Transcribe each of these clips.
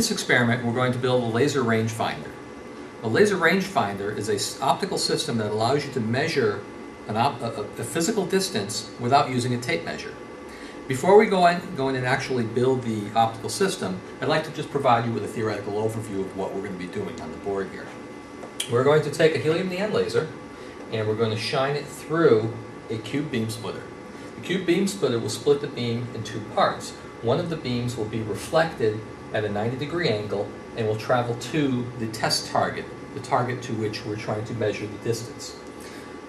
this experiment, we're going to build a laser rangefinder. A laser rangefinder is an optical system that allows you to measure a physical distance without using a tape measure. Before we go in and actually build the optical system, I'd like to just provide you with a theoretical overview of what we're going to be doing on the board here. We're going to take a helium neon laser and we're going to shine it through a cube beam splitter. The cube beam splitter will split the beam in two parts. One of the beams will be reflected at a 90-degree angle and will travel to the test target, the target to which we're trying to measure the distance.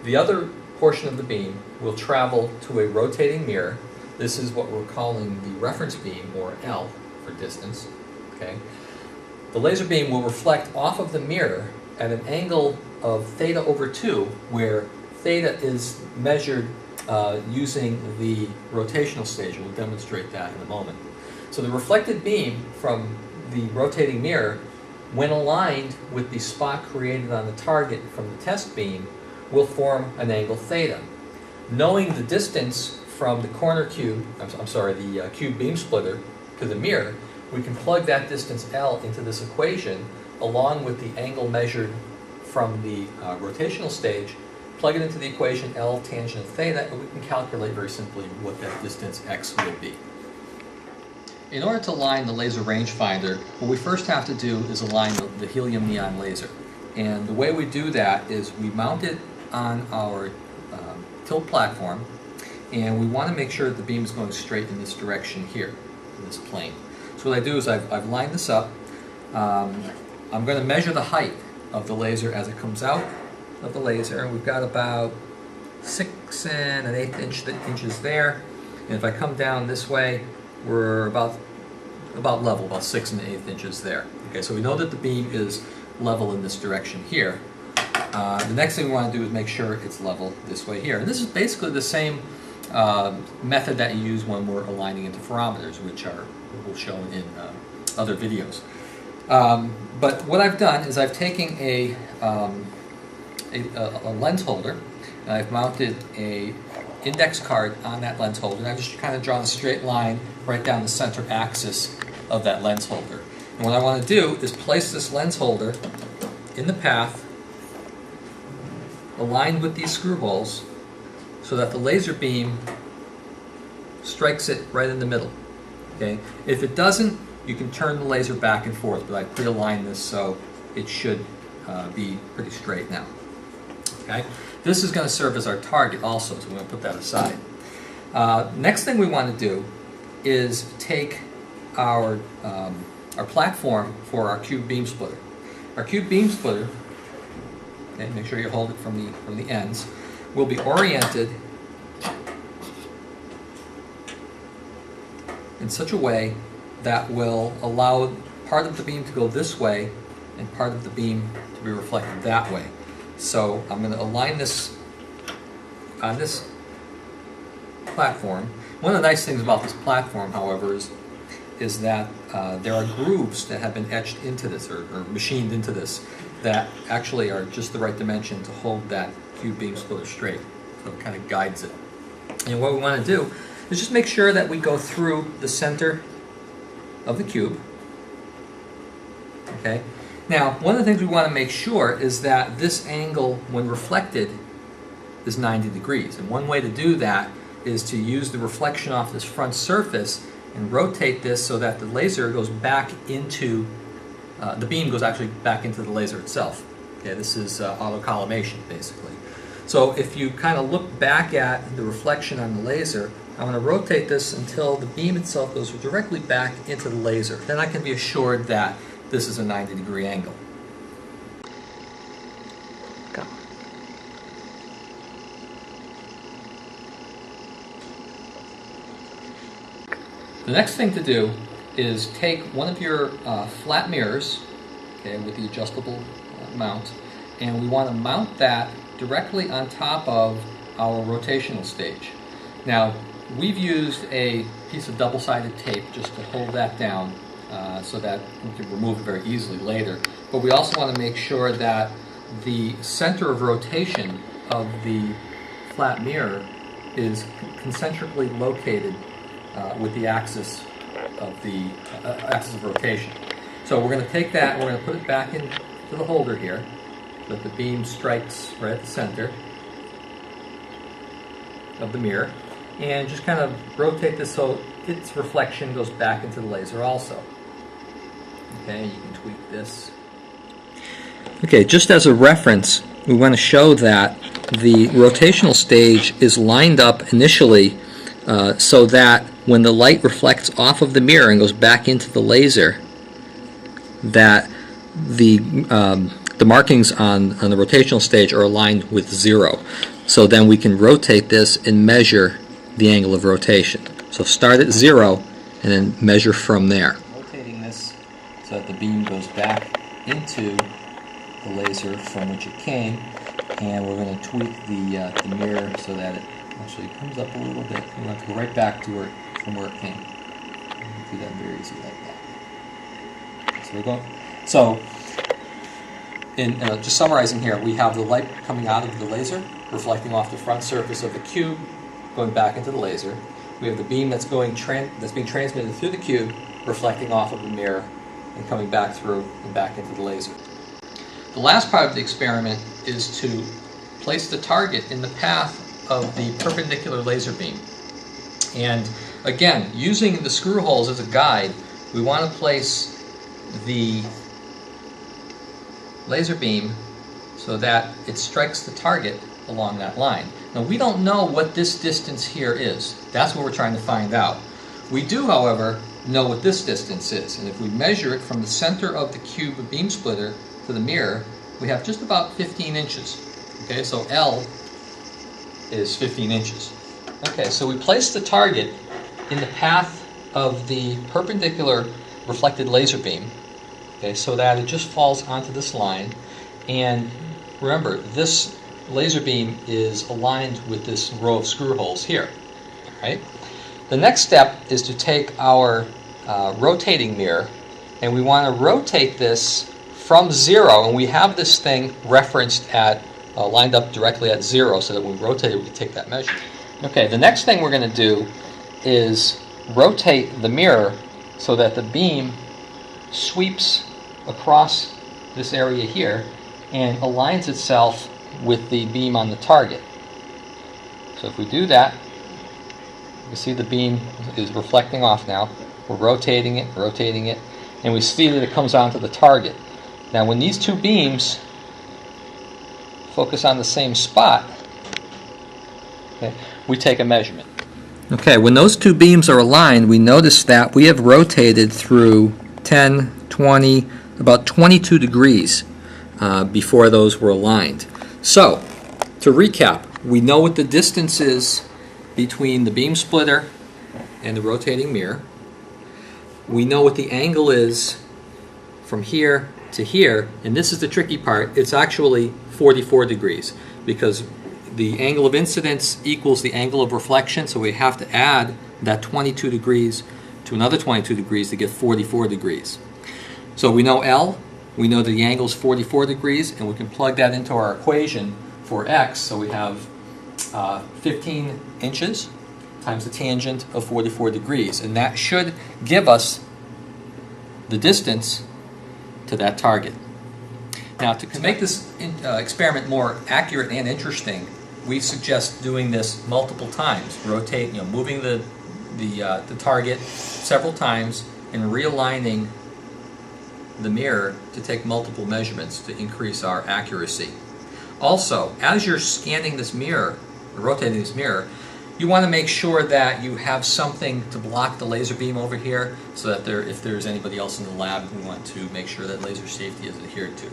The other portion of the beam will travel to a rotating mirror. This is what we're calling the reference beam, or L for distance. Okay? The laser beam will reflect off of the mirror at an angle of theta over 2, where theta is measured using the rotational stage. We'll demonstrate that in a moment. So the reflected beam from the rotating mirror, when aligned with the spot created on the target from the test beam, will form an angle theta. Knowing the distance from the corner cube, the cube beam splitter to the mirror, we can plug that distance L into this equation along with the angle measured from the rotational stage, plug it into the equation L tangent of theta, and we can calculate very simply what that distance x will be. In order to align the laser rangefinder, what we first have to do is align the helium neon laser. And the way we do that is we mount it on our tilt platform, and we want to make sure that the beam is going straight in this direction here, in this plane. So what I do is I've lined this up. I'm going to measure the height of the laser as it comes out of the laser. We've got about 6 1/8 inches there, and if I come down this way, we're about level, about 6 1/8 inches there. Okay, so we know that the beam is level in this direction here. The next thing we want to do is make sure it's level this way here. And this is basically the same method that you use when we're aligning interferometers, which we'll show in other videos. But what I've done is I've taken a lens holder, and I've mounted a index card on that lens holder, and I've just kind of drawn a straight line right down the center axis of that lens holder. And what I want to do is place this lens holder in the path aligned with these screw holes so that the laser beam strikes it right in the middle. Okay? If it doesn't, you can turn the laser back and forth, but I pre-aligned this so it should be pretty straight now. Okay? This is going to serve as our target also, so we're going to put that aside. Next thing we want to do is take our platform for our cube beam splitter. Our cube beam splitter, okay, make sure you hold it from the ends, will be oriented in such a way that will allow part of the beam to go this way and part of the beam to be reflected that way. So I'm going to align this on this platform. One of the nice things about this platform, however, is that there are grooves that have been etched into this or machined into this that actually are just the right dimension to hold that cube beam splitter straight. So it kind of guides it. And what we want to do is just make sure that we go through the center of the cube. Okay. Now, one of the things we want to make sure is that this angle, when reflected, is 90 degrees. And one way to do that is to use the reflection off this front surface and rotate this so that the laser goes back into, the beam goes actually back into the laser itself. Okay, this is auto-collimation, basically. So if you kind of look back at the reflection on the laser, I'm going to rotate this until the beam itself goes directly back into the laser. Then I can be assured that this is a 90-degree angle. Go. The next thing to do is take one of your flat mirrors, okay, with the adjustable mount, and we want to mount that directly on top of our rotational stage. Now, we've used a piece of double-sided tape just to hold that down so that we can remove it very easily later. But we also want to make sure that the center of rotation of the flat mirror is concentrically located with the axis of rotation. So we're going to take that and we're going to put it back into the holder here so that the beam strikes right at the center of the mirror, and just kind of rotate this so its reflection goes back into the laser also. Okay, you can tweak this. Okay, just as a reference, we want to show that the rotational stage is lined up initially so that when the light reflects off of the mirror and goes back into the laser, that the markings on the rotational stage are aligned with 0. So then we can rotate this and measure the angle of rotation. So start at 0 and then measure from there. Rotating this so that the beam goes back into the laser from which it came, and we're going to tweak the mirror so that it actually comes up a little bit. We want to go right back to from where it came. Do that very easy like that. So we're going. So, just summarizing here, we have the light coming out of the laser, reflecting off the front surface of the cube, going back into the laser. We have the beam that's being transmitted through the cube, reflecting off of the mirror, and coming back through and back into the laser. The last part of the experiment is to place the target in the path of the perpendicular laser beam. And again, using the screw holes as a guide, we want to place the laser beam so that it strikes the target along that line. Now, we don't know what this distance here is. That's what we're trying to find out. We do, however, know what this distance is, and if we measure it from the center of the cube beam splitter to the mirror, we have just about 15 inches. Okay, so L is 15 inches. Okay, so we place the target in the path of the perpendicular reflected laser beam, okay, so that it just falls onto this line. And remember, this laser beam is aligned with this row of screw holes here. Right? The next step is to take our rotating mirror, and we want to rotate this from 0, and we have this thing referenced at lined up directly at 0, so that when we rotate it, we can take that measure. Okay, the next thing we're going to do is rotate the mirror so that the beam sweeps across this area here and aligns itself with the beam on the target. So if we do that, you see the beam is reflecting off now. We're rotating it, and we see that it comes onto the target. Now when these two beams focus on the same spot, okay, we take a measurement. Okay, when those two beams are aligned, we notice that we have rotated through 10, 20, about 22 degrees before those were aligned. So, to recap, we know what the distance is between the beam splitter and the rotating mirror. We know what the angle is from here to here, and this is the tricky part. It's actually 44 degrees because the angle of incidence equals the angle of reflection, so we have to add that 22 degrees to another 22 degrees to get 44 degrees. So we know L, we know that the angle is 44 degrees, and we can plug that into our equation for x, so we have 15 inches times the tangent of 44 degrees, and that should give us the distance to that target. Now, to make this experiment more accurate and interesting, we suggest doing this multiple times. Rotate, moving the target several times and realigning the mirror to take multiple measurements to increase our accuracy. Also, as you're scanning this mirror, or rotating this mirror, you want to make sure that you have something to block the laser beam over here, so that if there's anybody else in the lab, we want to make sure that laser safety is adhered to.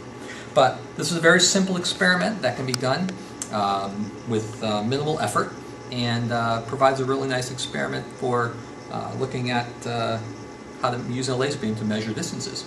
But this is a very simple experiment that can be done with minimal effort, and provides a really nice experiment for looking at how to use a laser beam to measure distances.